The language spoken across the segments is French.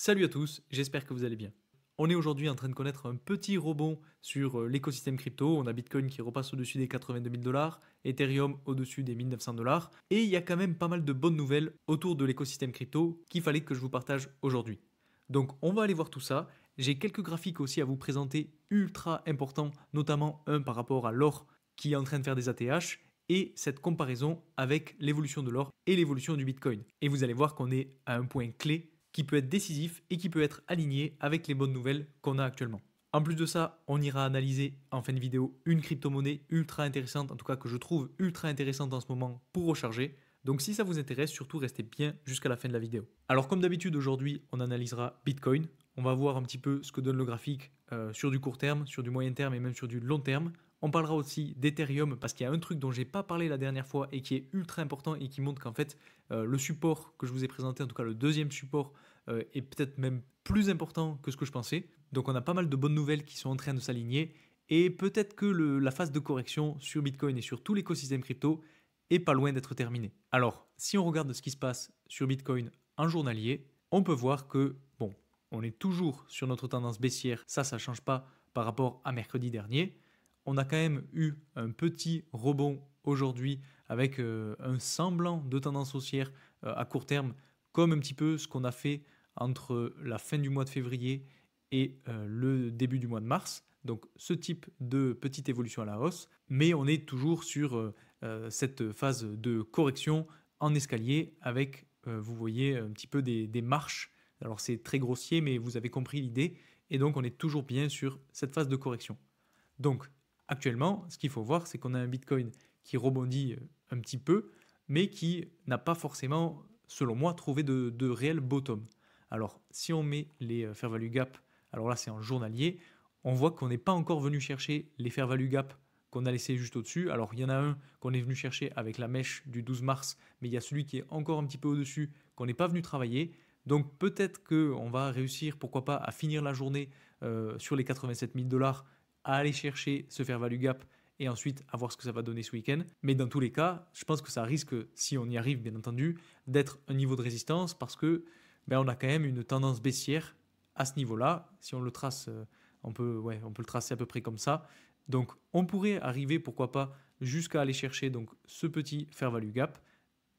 Salut à tous, j'espère que vous allez bien. On est aujourd'hui en train de connaître un petit rebond sur l'écosystème crypto. On a Bitcoin qui repasse au-dessus des 82 000 dollars, Ethereum au-dessus des 1900 dollars. Et il y a quand même pas mal de bonnes nouvelles autour de l'écosystème crypto qu'il fallait que je vous partage aujourd'hui. Donc on va aller voir tout ça. J'ai quelques graphiques aussi à vous présenter ultra importants, notamment un par rapport à l'or qui est en train de faire des ATH et cette comparaison avec l'évolution de l'or et l'évolution du Bitcoin. Et vous allez voir qu'on est à un point clé qui peut être décisif et qui peut être aligné avec les bonnes nouvelles qu'on a actuellement. En plus de ça, on ira analyser en fin de vidéo une crypto-monnaie ultra intéressante, en tout cas que je trouve ultra intéressante en ce moment pour recharger. Donc si ça vous intéresse, surtout restez bien jusqu'à la fin de la vidéo. Alors comme d'habitude aujourd'hui, on analysera Bitcoin. On va voir un petit peu ce que donne le graphique sur du court terme, sur du moyen terme et même sur du long terme. On parlera aussi d'Ethereum parce qu'il y a un truc dont j'ai pas parlé la dernière fois et qui est ultra important et qui montre qu'en fait le support que je vous ai présenté, en tout cas le deuxième support, est peut-être même plus important que ce que je pensais. Donc on a pas mal de bonnes nouvelles qui sont en train de s'aligner et peut-être que la phase de correction sur Bitcoin et sur tout l'écosystème crypto est pas loin d'être terminée. Alors si on regarde ce qui se passe sur Bitcoin en journalier, on peut voir que bon, on est toujours sur notre tendance baissière, ça ne change pas par rapport à mercredi dernier. On a quand même eu un petit rebond aujourd'hui avec un semblant de tendance haussière à court terme, comme un petit peu ce qu'on a fait entre la fin du mois de février et le début du mois de mars. Donc ce type de petite évolution à la hausse, mais on est toujours sur cette phase de correction en escalier avec, vous voyez, un petit peu des marches. Alors c'est très grossier, mais vous avez compris l'idée. Et donc on est toujours bien sur cette phase de correction. Donc actuellement, ce qu'il faut voir, c'est qu'on a un Bitcoin qui rebondit un petit peu, mais qui n'a pas forcément, selon moi, trouvé de réel bottom. Alors, si on met les fair value gap, alors là c'est en journalier, on voit qu'on n'est pas encore venu chercher les fair value gap qu'on a laissé juste au-dessus. Alors, il y en a un qu'on est venu chercher avec la mèche du 12 mars, mais il y a celui qui est encore un petit peu au-dessus qu'on n'est pas venu travailler. Donc, peut-être qu'on va réussir, pourquoi pas, à finir la journée sur les 87 000 dollars, à aller chercher ce fair value gap et ensuite à voir ce que ça va donner ce week-end. Mais dans tous les cas, je pense que ça risque, si on y arrive bien entendu, d'être un niveau de résistance parce que on a quand même une tendance baissière à ce niveau-là. Si on le trace, on peut le tracer à peu près comme ça. Donc on pourrait arriver, pourquoi pas, jusqu'à aller chercher donc ce petit fair value gap,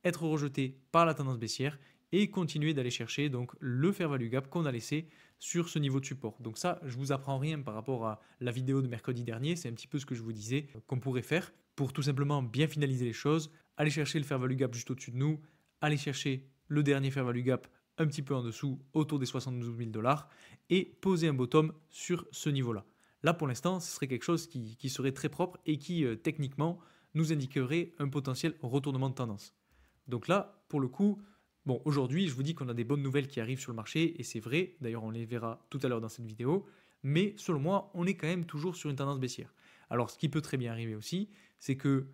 être rejeté par la tendance baissière et continuer d'aller chercher donc le fair value gap qu'on a laissé sur ce niveau de support. Donc ça, je vous apprends rien par rapport à la vidéo de mercredi dernier, c'est un petit peu ce que je vous disais qu'on pourrait faire pour tout simplement bien finaliser les choses, aller chercher le fair value gap juste au-dessus de nous, aller chercher le dernier fair value gap un petit peu en dessous, autour des 72 000 dollars, et poser un bottom sur ce niveau-là. Là, pour l'instant, ce serait quelque chose qui serait très propre et qui, techniquement, nous indiquerait un potentiel retournement de tendance. Donc là, pour le coup, bon, aujourd'hui, je vous dis qu'on a des bonnes nouvelles qui arrivent sur le marché, et c'est vrai, d'ailleurs on les verra tout à l'heure dans cette vidéo, mais selon moi, on est quand même toujours sur une tendance baissière. Alors ce qui peut très bien arriver aussi, c'est que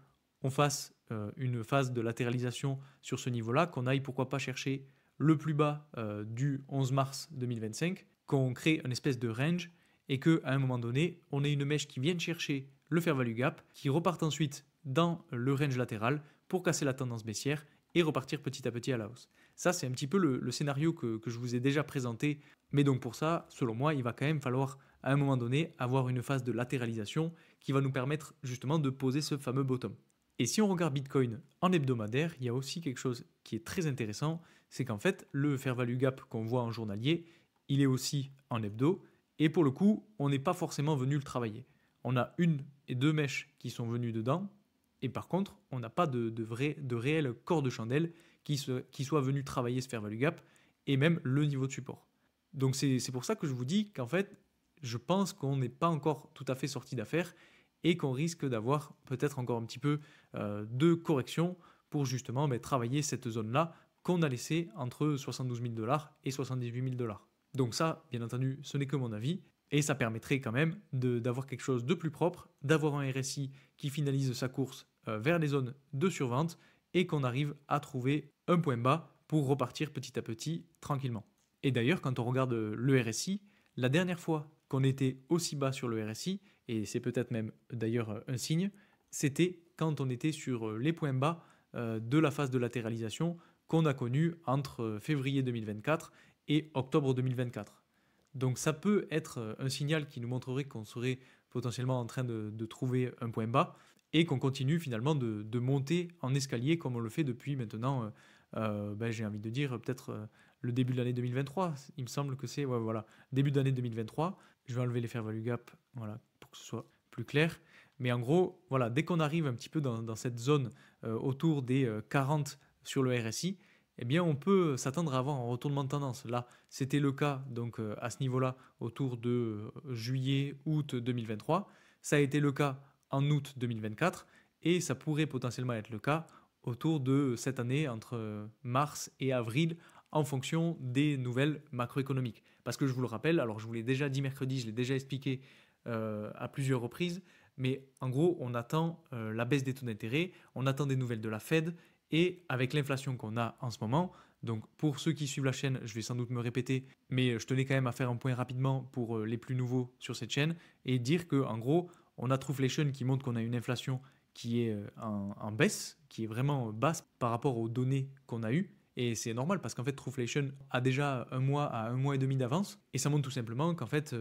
on fasse une phase de latéralisation sur ce niveau-là, qu'on aille pourquoi pas chercher le plus bas du 11 mars 2025, qu'on crée une espèce de range, et qu'à un moment donné, on ait une mèche qui vienne chercher le fair value gap, qui reparte ensuite dans le range latéral pour casser la tendance baissière et repartir petit à petit à la hausse. Ça, c'est un petit peu le scénario que je vous ai déjà présenté. Mais donc pour ça, selon moi, il va quand même falloir à un moment donné avoir une phase de latéralisation qui va nous permettre justement de poser ce fameux bottom. Et si on regarde Bitcoin en hebdomadaire, il y a aussi quelque chose qui est très intéressant, c'est qu'en fait, le fair value gap qu'on voit en journalier, il est aussi en hebdo, et pour le coup, on n'est pas forcément venu le travailler. On a une et deux mèches qui sont venues dedans, et par contre, on n'a pas de réel corps de chandelle qui soit venu travailler ce fair value gap et même le niveau de support. Donc c'est pour ça que je vous dis qu'en fait, je pense qu'on n'est pas encore tout à fait sorti d'affaire et qu'on risque d'avoir peut-être encore un petit peu de correction pour justement travailler cette zone-là qu'on a laissée entre 72 000 dollars et 78 000 dollars. Donc ça, bien entendu, ce n'est que mon avis. Et ça permettrait quand même d'avoir quelque chose de plus propre, d'avoir un RSI qui finalise sa course vers les zones de survente et qu'on arrive à trouver un point bas pour repartir petit à petit tranquillement. Et d'ailleurs, quand on regarde le RSI, la dernière fois qu'on était aussi bas sur le RSI, et c'est peut-être même d'ailleurs un signe, c'était quand on était sur les points bas de la phase de latéralisation qu'on a connu entre février 2024 et octobre 2024. Donc ça peut être un signal qui nous montrerait qu'on serait potentiellement en train de trouver un point bas et qu'on continue finalement de monter en escalier comme on le fait depuis maintenant, j'ai envie de dire peut-être le début de l'année 2023. Il me semble que c'est, ouais, voilà, début d'année 2023. Je vais enlever les fair value gap, voilà, pour que ce soit plus clair. Mais en gros, voilà, dès qu'on arrive un petit peu dans cette zone autour des 40 sur le RSI, eh bien, on peut s'attendre à avoir un retournement de tendance. Là, c'était le cas donc à ce niveau-là autour de juillet, août 2023. Ça a été le cas en août 2024 et ça pourrait potentiellement être le cas autour de cette année entre mars et avril en fonction des nouvelles macroéconomiques. Parce que je vous le rappelle, alors je vous l'ai déjà dit mercredi, je l'ai déjà expliqué à plusieurs reprises, mais en gros, on attend la baisse des taux d'intérêt, on attend des nouvelles de la Fed, et avec l'inflation qu'on a en ce moment, donc pour ceux qui suivent la chaîne, je vais sans doute me répéter, mais je tenais quand même à faire un point rapidement pour les plus nouveaux sur cette chaîne, et dire que en gros, on a Trueflation qui montre qu'on a une inflation qui est en baisse, qui est vraiment basse par rapport aux données qu'on a eues. Et c'est normal parce qu'en fait, Trueflation a déjà un mois à un mois et demi d'avance. Et ça montre tout simplement qu'en fait,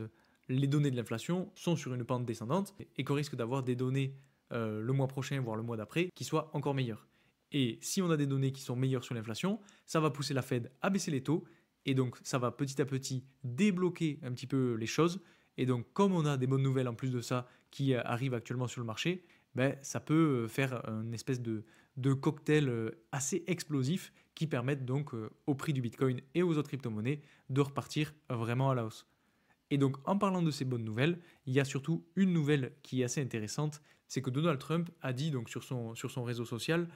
les données de l'inflation sont sur une pente descendante et qu'on risque d'avoir des données le mois prochain, voire le mois d'après, qui soient encore meilleures. Et si on a des données qui sont meilleures sur l'inflation, ça va pousser la Fed à baisser les taux. Et donc, ça va petit à petit débloquer un petit peu les choses. Et donc, comme on a des bonnes nouvelles en plus de ça qui arrivent actuellement sur le marché, ben, ça peut faire une espèce de cocktail assez explosif qui permettent donc au prix du Bitcoin et aux autres crypto-monnaies de repartir vraiment à la hausse. Et donc en parlant de ces bonnes nouvelles, il y a surtout une nouvelle qui est assez intéressante, c'est que Donald Trump a dit donc sur son réseau social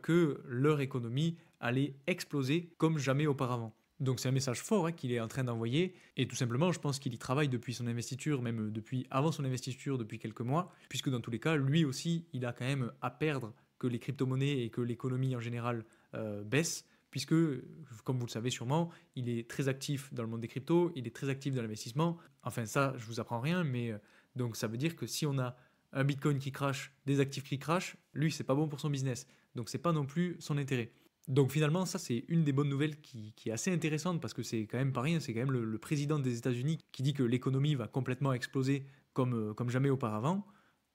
que leur économie allait exploser comme jamais auparavant. Donc c'est un message fort qu'il est en train d'envoyer et tout simplement je pense qu'il y travaille depuis son investiture, même depuis avant son investiture, depuis quelques mois, puisque dans tous les cas lui aussi il a quand même à perdre que les crypto-monnaies et que l'économie en général baisse, puisque comme vous le savez sûrement, il est très actif dans le monde des cryptos, il est très actif dans l'investissement. Enfin ça je vous apprends rien, mais donc ça veut dire que si on a un Bitcoin qui crache, des actifs qui crachent, lui c'est pas bon pour son business, donc c'est pas non plus son intérêt. Donc finalement, ça c'est une des bonnes nouvelles qui est assez intéressante parce que c'est quand même pas rien, c'est quand même le président des États-Unis qui dit que l'économie va complètement exploser comme jamais auparavant.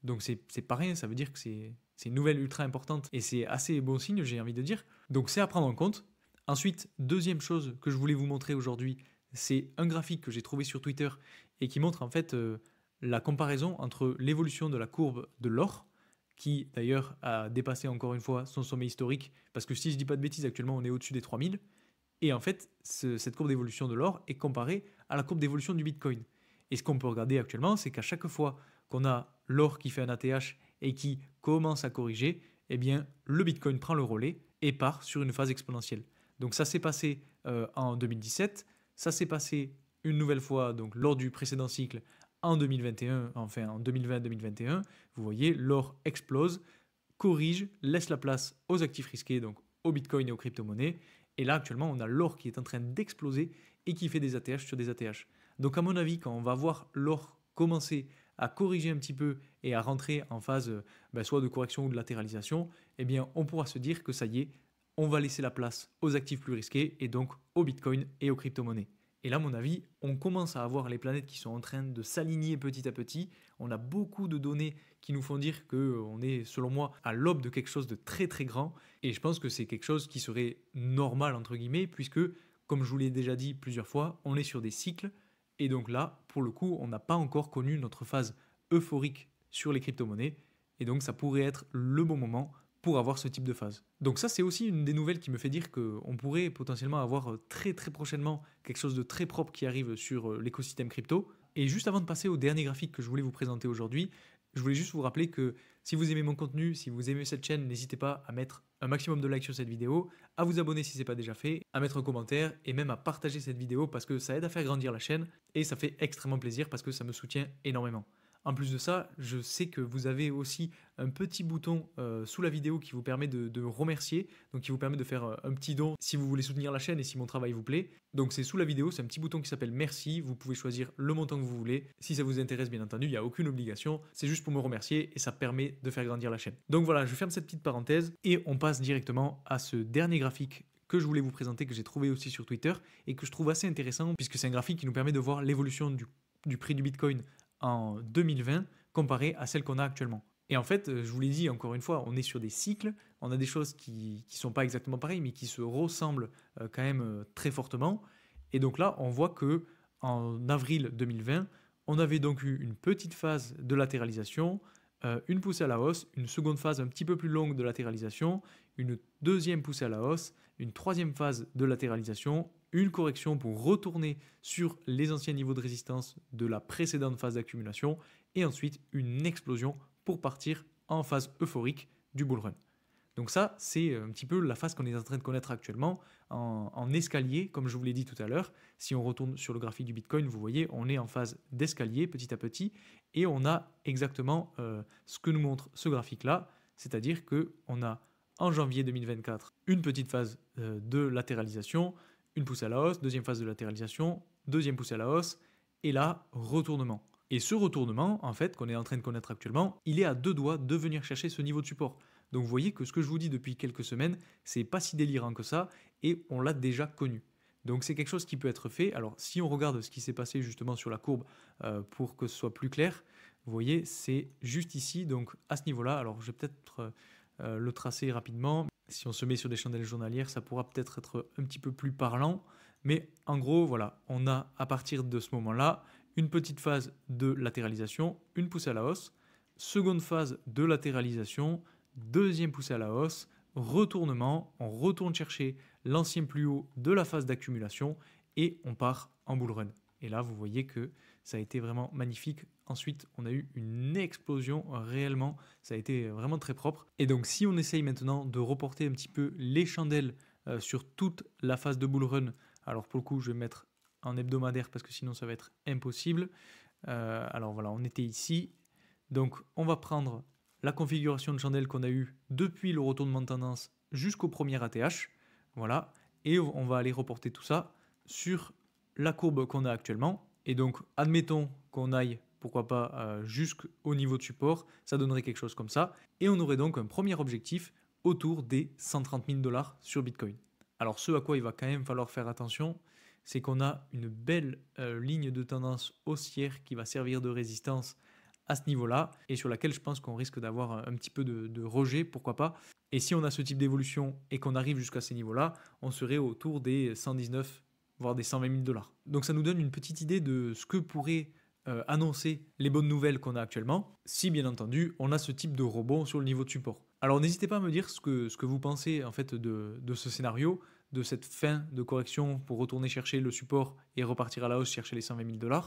Donc c'est pas rien, ça veut dire que c'est une nouvelle ultra importante et c'est assez bon signe, j'ai envie de dire. Donc c'est à prendre en compte. Ensuite, deuxième chose que je voulais vous montrer aujourd'hui, c'est un graphique que j'ai trouvé sur Twitter et qui montre en fait la comparaison entre l'évolution de la courbe de l'or, qui d'ailleurs a dépassé encore une fois son sommet historique, parce que si je dis pas de bêtises, actuellement on est au-dessus des 3000, et en fait cette courbe d'évolution de l'or est comparée à la courbe d'évolution du Bitcoin. Et ce qu'on peut regarder actuellement, c'est qu'à chaque fois qu'on a l'or qui fait un ATH et qui commence à corriger, eh bien le Bitcoin prend le relais et part sur une phase exponentielle. Donc ça s'est passé en 2017, ça s'est passé une nouvelle fois donc lors du précédent cycle en 2021, enfin en 2020-2021, vous voyez, l'or explose, corrige, laisse la place aux actifs risqués, donc au Bitcoin et aux crypto-monnaies. Et là, actuellement, on a l'or qui est en train d'exploser et qui fait des ATH sur des ATH. Donc, à mon avis, quand on va voir l'or commencer à corriger un petit peu et à rentrer en phase soit de correction ou de latéralisation, eh bien, on pourra se dire que ça y est, on va laisser la place aux actifs plus risqués et donc au Bitcoin et aux crypto-monnaies. Et là, à mon avis, on commence à avoir les planètes qui sont en train de s'aligner petit à petit. On a beaucoup de données qui nous font dire qu'on est, selon moi, à l'aube de quelque chose de très très grand. Et je pense que c'est quelque chose qui serait normal, entre guillemets, puisque, comme je vous l'ai déjà dit plusieurs fois, on est sur des cycles. Et donc là, pour le coup, on n'a pas encore connu notre phase euphorique sur les crypto-monnaies. Et donc ça pourrait être le bon moment pour avoir ce type de phase. Donc ça, c'est aussi une des nouvelles qui me fait dire qu'on pourrait potentiellement avoir très très prochainement quelque chose de très propre qui arrive sur l'écosystème crypto. Et juste avant de passer au dernier graphique que je voulais vous présenter aujourd'hui, je voulais juste vous rappeler que si vous aimez mon contenu, si vous aimez cette chaîne, n'hésitez pas à mettre un maximum de likes sur cette vidéo, à vous abonner si ce n'est pas déjà fait, à mettre un commentaire et même à partager cette vidéo parce que ça aide à faire grandir la chaîne et ça fait extrêmement plaisir parce que ça me soutient énormément. En plus de ça, je sais que vous avez aussi un petit bouton sous la vidéo qui vous permet de remercier, donc qui vous permet de faire un petit don si vous voulez soutenir la chaîne et si mon travail vous plaît. Donc c'est sous la vidéo, c'est un petit bouton qui s'appelle merci, vous pouvez choisir le montant que vous voulez. Si ça vous intéresse bien entendu, il n'y a aucune obligation, c'est juste pour me remercier et ça permet de faire grandir la chaîne. Donc voilà, je ferme cette petite parenthèse et on passe directement à ce dernier graphique que je voulais vous présenter, que j'ai trouvé aussi sur Twitter et que je trouve assez intéressant puisque c'est un graphique qui nous permet de voir l'évolution du prix du Bitcoin en 2020 comparé à celle qu'on a actuellement. Et en fait, je vous l'ai dit encore une fois, on est sur des cycles, on a des choses qui ne sont pas exactement pareilles, mais qui se ressemblent quand même très fortement. Et donc là, on voit que en avril 2020, on avait donc eu une petite phase de latéralisation, une poussée à la hausse, une seconde phase un petit peu plus longue de latéralisation, une deuxième poussée à la hausse, une troisième phase de latéralisation, une correction pour retourner sur les anciens niveaux de résistance de la précédente phase d'accumulation, et ensuite une explosion pour partir en phase euphorique du bull run. Donc ça, c'est un petit peu la phase qu'on est en train de connaître actuellement en escalier, comme je vous l'ai dit tout à l'heure. Si on retourne sur le graphique du Bitcoin, vous voyez, on est en phase d'escalier petit à petit, et on a exactement ce que nous montre ce graphique-là, c'est-à-dire qu'on a en janvier 2024 une petite phase de latéralisation, une poussée à la hausse, deuxième phase de latéralisation, deuxième poussée à la hausse, et là, retournement. Et ce retournement, en fait, qu'on est en train de connaître actuellement, il est à deux doigts de venir chercher ce niveau de support. Donc vous voyez que ce que je vous dis depuis quelques semaines, c'est pas si délirant que ça, et on l'a déjà connu. Donc c'est quelque chose qui peut être fait. Alors si on regarde ce qui s'est passé justement sur la courbe pour que ce soit plus clair, vous voyez, c'est juste ici, donc à ce niveau-là. Alors je vais peut-être le tracer rapidement. Si on se met sur des chandelles journalières, ça pourra peut-être être un petit peu plus parlant. Mais en gros, voilà, on a à partir de ce moment-là une petite phase de latéralisation, une poussée à la hausse, seconde phase de latéralisation, deuxième poussée à la hausse, retournement, on retourne chercher l'ancien plus haut de la phase d'accumulation et on part en bull run. Et là, vous voyez que ça a été vraiment magnifique. Ensuite, on a eu une explosion réellement. Ça a été vraiment très propre. Et donc, si on essaye maintenant de reporter un petit peu les chandelles sur toute la phase de bull run, alors pour le coup, je vais mettre en hebdomadaire parce que sinon, ça va être impossible. Alors voilà, on était ici. Donc, on va prendre la configuration de chandelle qu'on a eue depuis le retournement de tendance jusqu'au premier ATH. Voilà. Et on va aller reporter tout ça sur la courbe qu'on a actuellement. Et donc, admettons qu'on aille, pourquoi pas, jusqu'au niveau de support. Ça donnerait quelque chose comme ça. Et on aurait donc un premier objectif autour des 130 000 $ sur Bitcoin. Alors, ce à quoi il va quand même falloir faire attention, c'est qu'on a une belle ligne de tendance haussière qui va servir de résistance à ce niveau-là et sur laquelle je pense qu'on risque d'avoir un petit peu de rejet, pourquoi pas. Et si on a ce type d'évolution et qu'on arrive jusqu'à ces niveaux-là, on serait autour des 119, voire des 120 000 $. Donc ça nous donne une petite idée de ce que pourraient annoncer les bonnes nouvelles qu'on a actuellement, si bien entendu on a ce type de rebond sur le niveau de support. Alors n'hésitez pas à me dire ce que vous pensez en fait de ce scénario, de cette fin de correction pour retourner chercher le support et repartir à la hausse chercher les 120 000 $.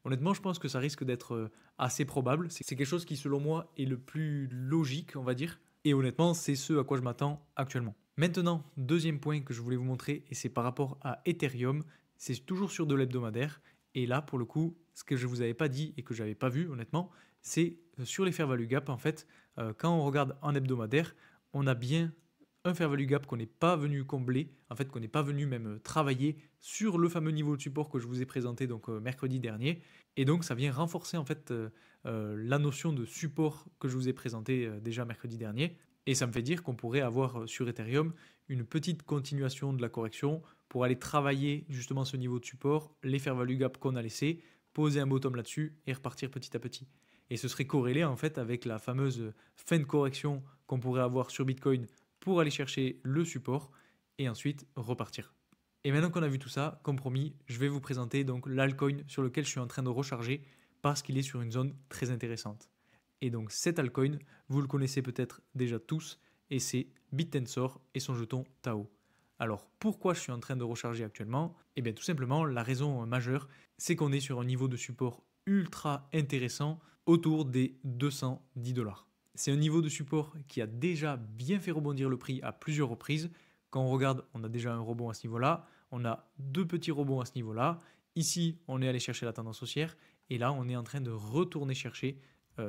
Honnêtement, je pense que ça risque d'être assez probable. C'est quelque chose qui, selon moi, est le plus logique, on va dire. Et honnêtement, c'est ce à quoi je m'attends actuellement. Maintenant, deuxième point que je voulais vous montrer, et c'est par rapport à Ethereum. C'est toujours sur de l'hebdomadaire. Et là, pour le coup, ce que je ne vous avais pas dit et que je n'avais pas vu, honnêtement, c'est sur les fair value gap, en fait. Quand on regarde en hebdomadaire, on a bien un fair value gap qu'on n'est pas venu combler, en fait qu'on n'est pas venu même travailler sur le fameux niveau de support que je vous ai présenté donc mercredi dernier, et donc ça vient renforcer en fait la notion de support que je vous ai présenté déjà mercredi dernier, et ça me fait dire qu'on pourrait avoir sur Ethereum une petite continuation de la correction pour aller travailler justement ce niveau de support, les fair value gap qu'on a laissé, poser un bottom là-dessus et repartir petit à petit. Et ce serait corrélé en fait avec la fameuse fin de correction qu'on pourrait avoir sur Bitcoin pour aller chercher le support et ensuite repartir. Et maintenant qu'on a vu tout ça, comme promis, je vais vous présenter donc l'altcoin sur lequel je suis en train de recharger parce qu'il est sur une zone très intéressante. Et donc cet altcoin, vous le connaissez peut-être déjà tous, et c'est BitTensor et son jeton Tao. Alors pourquoi je suis en train de recharger actuellement? Eh bien tout simplement, la raison majeure, c'est qu'on est sur un niveau de support ultra intéressant autour des 210 $. C'est un niveau de support qui a déjà bien fait rebondir le prix à plusieurs reprises. Quand on regarde, on a déjà un rebond à ce niveau-là, on a deux petits rebonds à ce niveau-là. Ici, on est allé chercher la tendance haussière et là, on est en train de retourner chercher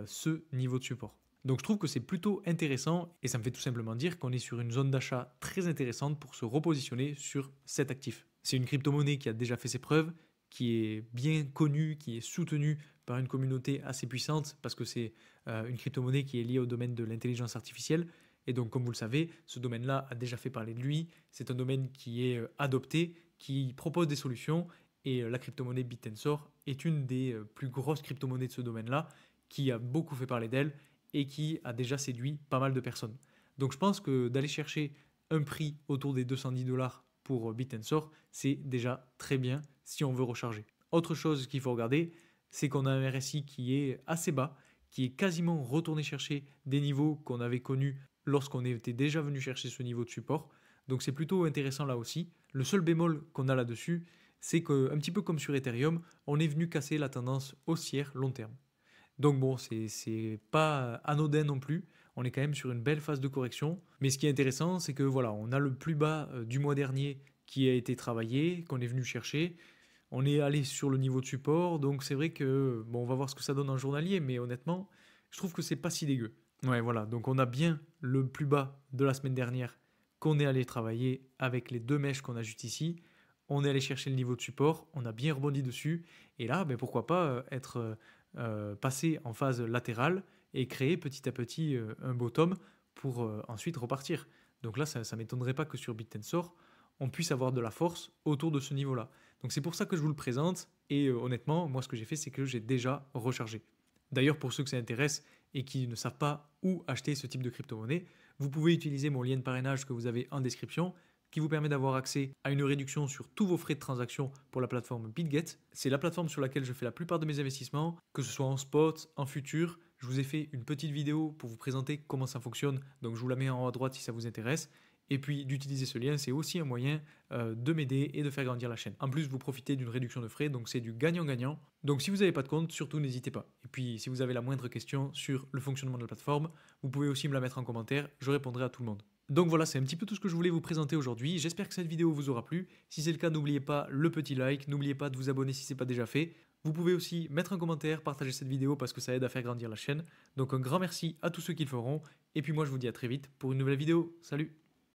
ce niveau de support. Donc je trouve que c'est plutôt intéressant et ça me fait tout simplement dire qu'on est sur une zone d'achat très intéressante pour se repositionner sur cet actif. C'est une crypto-monnaie qui a déjà fait ses preuves, qui est bien connue, qui est soutenue par une communauté assez puissante parce que c'est une crypto-monnaie qui est liée au domaine de l'intelligence artificielle, Et donc, comme vous le savez, ce domaine-là a déjà fait parler de lui. C'est un domaine qui est adopté, qui propose des solutions. Et la crypto-monnaie Bit&Tensor est une des plus grosses crypto-monnaies de ce domaine-là, qui a beaucoup fait parler d'elle et qui a déjà séduit pas mal de personnes. Donc, je pense que d'aller chercher un prix autour des 210 $ pour Bit&Tensor, c'est déjà très bien si on veut recharger. Autre chose qu'il faut regarder, c'est qu'on a un RSI qui est assez bas, qui est quasiment retourné chercher des niveaux qu'on avait connus lorsqu'on était déjà venu chercher ce niveau de support. Donc c'est plutôt intéressant là aussi. Le seul bémol qu'on a là-dessus, c'est qu'un petit peu comme sur Ethereum, on est venu casser la tendance haussière long terme. Donc bon, c'est pas anodin non plus. On est quand même sur une belle phase de correction. Mais ce qui est intéressant, c'est que voilà, on a le plus bas du mois dernier qui a été travaillé, qu'on est venu chercher. On est allé sur le niveau de support, donc c'est vrai que bon, on va voir ce que ça donne en journalier, mais honnêtement, je trouve que c'est pas si dégueu. Ouais, voilà, donc on a bien le plus bas de la semaine dernière qu'on est allé travailler avec les deux mèches qu'on a juste ici. On est allé chercher le niveau de support, on a bien rebondi dessus, et là, ben, pourquoi pas être passé en phase latérale et créer petit à petit un bottom pour ensuite repartir. Donc là, ça ne m'étonnerait pas que sur Bit&Tensor, on puisse avoir de la force autour de ce niveau-là. Donc c'est pour ça que je vous le présente, et honnêtement, moi ce que j'ai fait, c'est que j'ai déjà rechargé. D'ailleurs, pour ceux que ça intéresse et qui ne savent pas où acheter ce type de crypto-monnaie, vous pouvez utiliser mon lien de parrainage que vous avez en description, qui vous permet d'avoir accès à une réduction sur tous vos frais de transaction pour la plateforme BitGet. C'est la plateforme sur laquelle je fais la plupart de mes investissements, que ce soit en spot, en futur. Je vous ai fait une petite vidéo pour vous présenter comment ça fonctionne, donc je vous la mets en haut à droite si ça vous intéresse. Et puis d'utiliser ce lien, c'est aussi un moyen de m'aider et de faire grandir la chaîne. En plus, vous profitez d'une réduction de frais, donc c'est du gagnant-gagnant. Donc si vous n'avez pas de compte, surtout n'hésitez pas. Et puis si vous avez la moindre question sur le fonctionnement de la plateforme, vous pouvez aussi me la mettre en commentaire, je répondrai à tout le monde. Donc voilà, c'est un petit peu tout ce que je voulais vous présenter aujourd'hui. J'espère que cette vidéo vous aura plu. Si c'est le cas, n'oubliez pas le petit like, n'oubliez pas de vous abonner si ce n'est pas déjà fait. Vous pouvez aussi mettre un commentaire, partager cette vidéo parce que ça aide à faire grandir la chaîne. Donc un grand merci à tous ceux qui le feront. Et puis moi je vous dis à très vite pour une nouvelle vidéo. Salut!